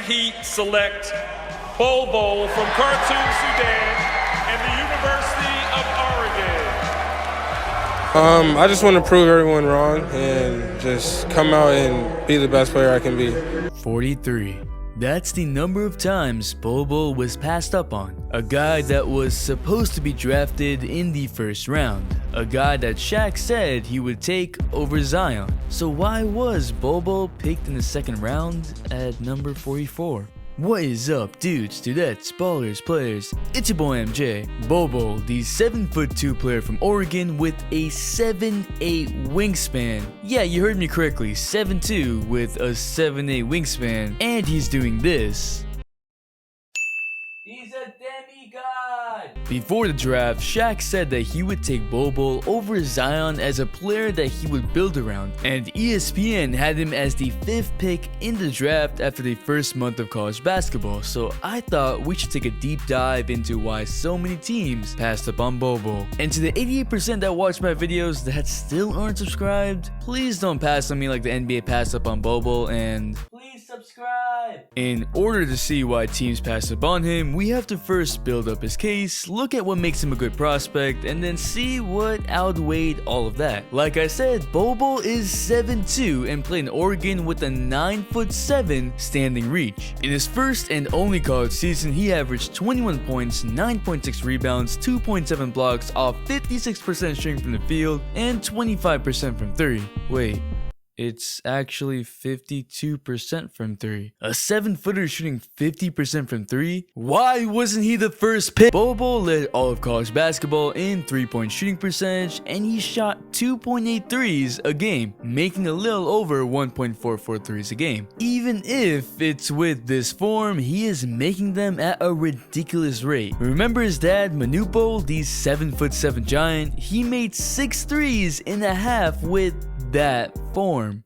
Heat select Bol Bol from Khartoum, Sudan, and the University of Oregon. I just want to prove everyone wrong and just come out and be the best player I can be. 43. That's the number of times Bol Bol was passed up on. A guy that was supposed to be drafted in the first round. A guy that Shaq said he would take over Zion. So why was Bol Bol picked in the second round at number 44? What is up, dudes, dudettes, ballers, players? It's your boy MJ. Bol Bol, the 7'2" player from Oregon with a 7'8" wingspan. Yeah, you heard me correctly, 7'2" with a 7'8" wingspan, and he's doing this. He's a demigod! Before the draft, Shaq said that he would take Bol Bol over Zion as a player that he would build around, and ESPN had him as the 5th pick in the draft after the first month of college basketball, so I thought we should take a deep dive into why so many teams passed up on Bol Bol. And to the 88% that watch my videos that still aren't subscribed, please don't pass on me like the NBA passed up on Bol Bol, and please subscribe! In order to see why teams passed up on him, we have to first build up his case, look at what makes him a good prospect, and then see what outweighed all of that. Like I said, Bol Bol is 7'2" and played in Oregon with a 9'7" standing reach. In his first and only college season, he averaged 21 points, 9.6 rebounds, 2.7 blocks off 56% shooting from the field, and 25% from 3. Wait. It's actually 52% from 3. A 7-footer shooting 50% from 3? Why wasn't he the first pick? Bol Bol led all of college basketball in 3-point shooting percentage, and he shot 2.8 threes a game, making a little over 1.44 threes a game. Even if it's with this form, he is making them at a ridiculous rate. Remember his dad, Manute Bol, the 7'7" giant? He made 6 threes in a half with that form.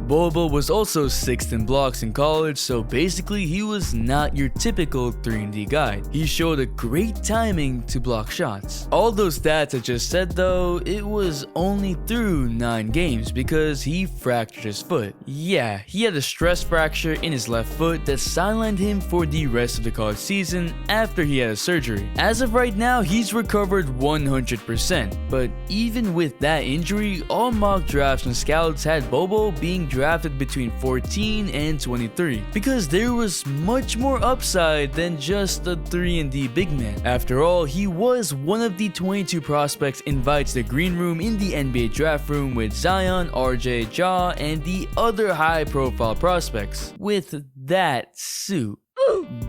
Bol Bol was also 6th in blocks in college, so basically he was not your typical 3-and-D guy. He showed a great timing to block shots. All those stats I just said though, it was only through 9 games because he fractured his foot. Yeah, he had a stress fracture in his left foot that sidelined him for the rest of the college season after he had a surgery. As of right now, he's recovered 100%, but even with that injury, all mock drafts and scouts had Bol Bol being drafted between 14 and 23 because there was much more upside than just a 3-and-D big man. After all, he was one of the 22 prospects invited to the green room in the NBA draft room with Zion, RJ, Ja, and the other high profile prospects. With that suit,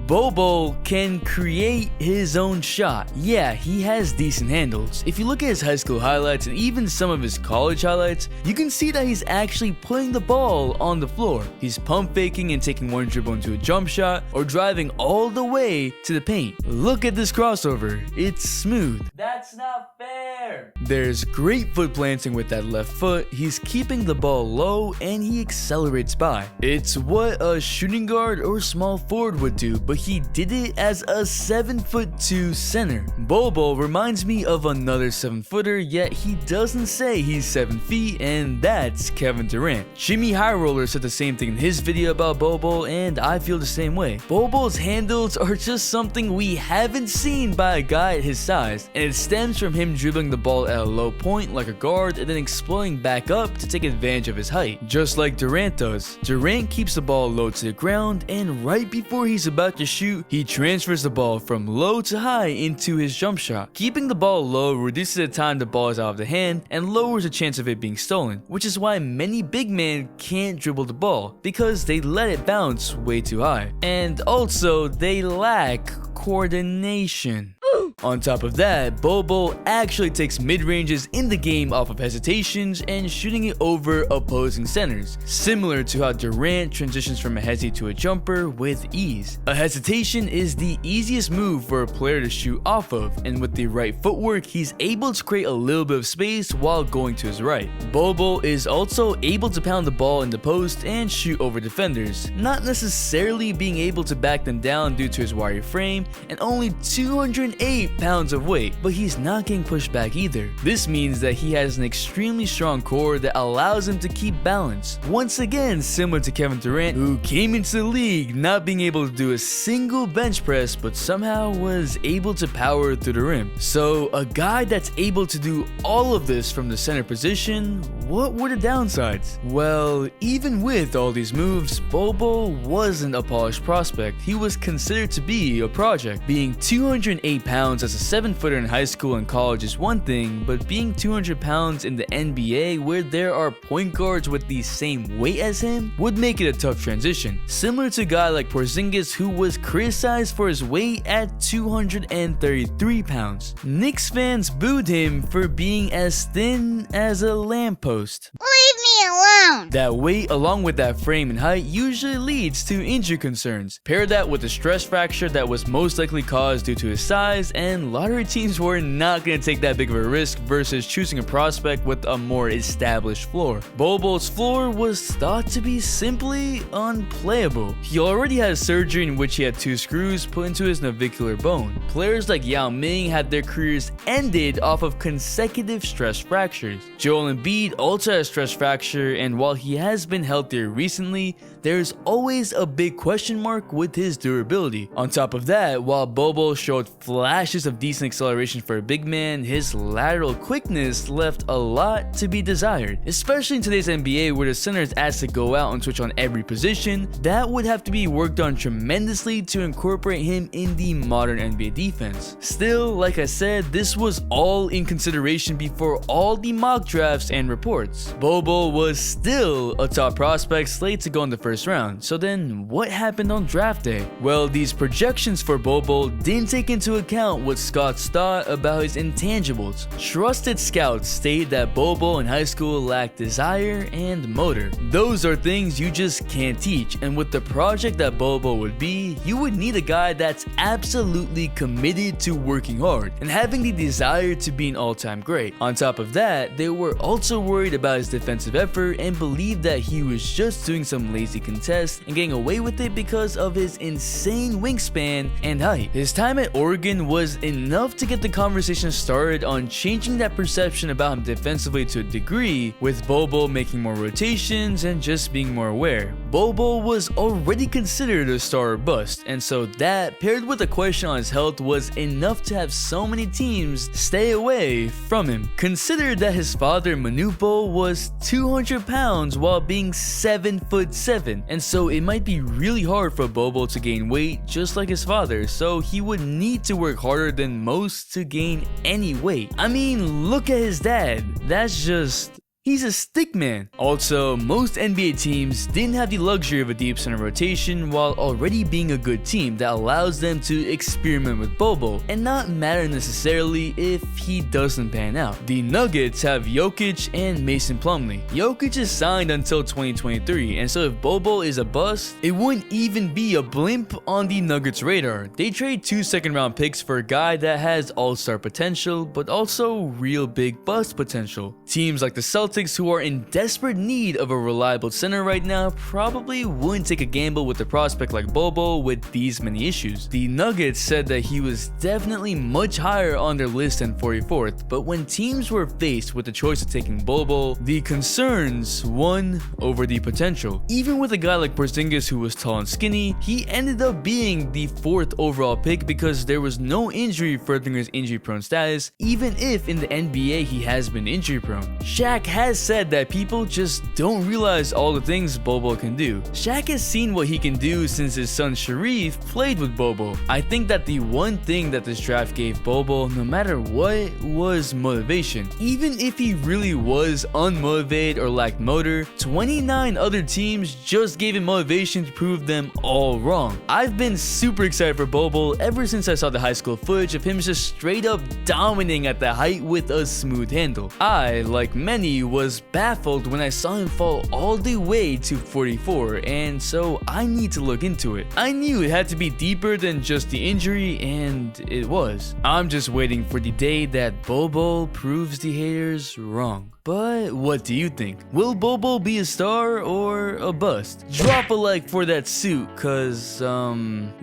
Bol Bol can create his own shot. Yeah, he has decent handles. If you look at his high school highlights and even some of his college highlights, you can see that he's actually putting the ball on the floor. He's pump faking and taking one dribble into a jump shot or driving all the way to the paint. Look at this crossover. It's smooth. That's not fair. There's great foot planting with that left foot. He's keeping the ball low and he accelerates by. It's what a shooting guard or small forward would do, but he did it as a 7'2" center. Bol Bol reminds me of another 7-footer, yet he doesn't say he's 7 feet, and that's Kevin Durant. Jimmy High Roller said the same thing in his video about Bol Bol, and I feel the same way. Bol Bol's handles are just something we haven't seen by a guy at his size, and it stems from him dribbling the ball at a low point like a guard and then exploding back up to take advantage of his height, just like Durant does. Durant keeps the ball low to the ground, and right before he's about to shoot, he transfers the ball from low to high into his jump shot. Keeping the ball low reduces the time the ball is out of the hand and lowers the chance of it being stolen, which is why many big men can't dribble the ball, because they let it bounce way too high. And also, they lack coordination. On top of that, Bol Bol actually takes mid-ranges in the game off of hesitations and shooting it over opposing centers, similar to how Durant transitions from a hesi to a jumper with ease. A hesitation is the easiest move for a player to shoot off of, and with the right footwork, he's able to create a little bit of space while going to his right. Bol Bol is also able to pound the ball in the post and shoot over defenders, not necessarily being able to back them down due to his wiry frame, and only 208 8 pounds of weight, but he's not getting pushed back either. This means that he has an extremely strong core that allows him to keep balance. Once again, similar to Kevin Durant, who came into the league not being able to do a single bench press, but somehow was able to power through the rim. So a guy that's able to do all of this from the center position, what were the downsides? Well, even with all these moves, Bol Bol wasn't a polished prospect. He was considered to be a project. Being 208 pounds as a 7-footer in high school and college is one thing, but being 200 pounds in the NBA where there are point guards with the same weight as him would make it a tough transition. Similar to a guy like Porzingis, who was criticized for his weight at 233 pounds. Knicks fans booed him for being as thin as a lamppost. Leave me alone! That weight along with that frame and height usually leads to injury concerns. Pair that with a stress fracture that was most likely caused due to his size, and lottery teams were not going to take that big of a risk versus choosing a prospect with a more established floor. Bol Bol's floor was thought to be simply unplayable. He already had surgery in which he had 2 screws put into his navicular bone. Players like Yao Ming had their careers ended off of consecutive stress fractures. Joel Embiid also had a stress fracture, and while he has been healthier recently, there's always a big question mark with his durability. On top of that, while Bol Bol showed flashes of decent acceleration for a big man, his lateral quickness left a lot to be desired. Especially in today's NBA where the center is asked to go out and switch on every position, that would have to be worked on tremendously to incorporate him in the modern NBA defense. Still, like I said, this was all in consideration before all the mock drafts and reports. Bol Bol was still a top prospect slated to go in the first round. So then what happened on draft day? Well, these projections for Bol Bol didn't take into account what scouts thought about his intangibles. Trusted scouts state that Bol Bol in high school lacked desire and motor. Those are things you just can't teach, and with the project that Bol Bol would be, you would need a guy that's absolutely committed to working hard and having the desire to be an all-time great. On top of that, they were also worried about his defensive effort and believed that he was just doing some lazy contests and getting away with it because of his insane wingspan and height. His time at Oregon was enough to get the conversation started on changing that perception about him defensively to a degree, with Bol Bol making more rotations and just being more aware. Bol Bol was already considered a star or bust, and so that, paired with a question on his health, was enough to have so many teams stay away from him. Consider that his father Manute Bol was 200 pounds while being 7'7", and so it might be really hard for Bol Bol to gain weight just like his father, so he would need to work harder than most to gain any weight. I mean, look at his dad. That's just... he's a stick man. Also, most NBA teams didn't have the luxury of a deep center rotation while already being a good team that allows them to experiment with Bol Bol and not matter necessarily if he doesn't pan out. The Nuggets have Jokic and Mason Plumlee. Jokic is signed until 2023, and so if Bol Bol is a bust, it wouldn't even be a blimp on the Nuggets radar. They trade 2 second-round picks for a guy that has all-star potential but also real big bust potential. Teams like the Celtics, who are in desperate need of a reliable center right now, probably wouldn't take a gamble with a prospect like Bol Bol with these many issues. The Nuggets said that he was definitely much higher on their list than 44th, but when teams were faced with the choice of taking Bol Bol, the concerns won over the potential. Even with a guy like Porzingis who was tall and skinny, he ended up being the 4th overall pick because there was no injury furthering his injury-prone status, even if in the NBA he has been injury-prone. Shaq has said that people just don't realize all the things Bol Bol can do. Shaq has seen what he can do since his son Sharif played with Bol Bol. I think that the one thing that this draft gave Bol Bol, no matter what, was motivation. Even if he really was unmotivated or lacked motor, 29 other teams just gave him motivation to prove them all wrong. I've been super excited for Bol Bol ever since I saw the high school footage of him just straight up dominating at the height with a smooth handle. I, like many, was baffled when I saw him fall all the way to 44, and so I need to look into it. I knew it had to be deeper than just the injury, and it was. I'm just waiting for the day that Bol Bol proves the haters wrong. But what do you think? Will Bol Bol be a star or a bust? Drop a like for that suit, cause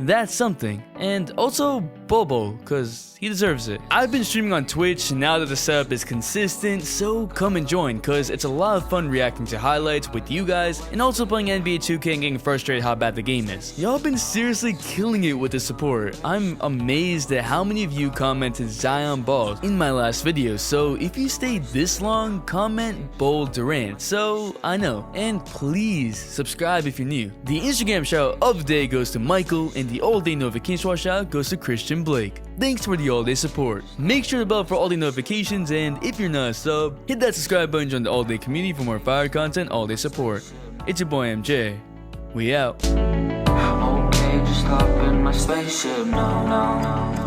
that's something. And also Bol Bol, cause he deserves it. I've been streaming on Twitch now that the setup is consistent, so come and join, cause it's a lot of fun reacting to highlights with you guys and also playing NBA 2K and getting frustrated how bad the game is. Y'all been seriously killing it with the support. I'm amazed at how many of you commented Zion balls in my last video, so if you stayed this long, comment Bol Durant so I know. And please subscribe if you're new. The Instagram shout of the day goes to Michael, and the all day notification shout goes to Christian Blake. Thanks for the all day support. Make sure to bell for all day notifications, and if you're not a sub, hit that subscribe button, join the all day community for more fire content, all day support. It's your boy MJ. We out. Okay, just hop in my spaceship now.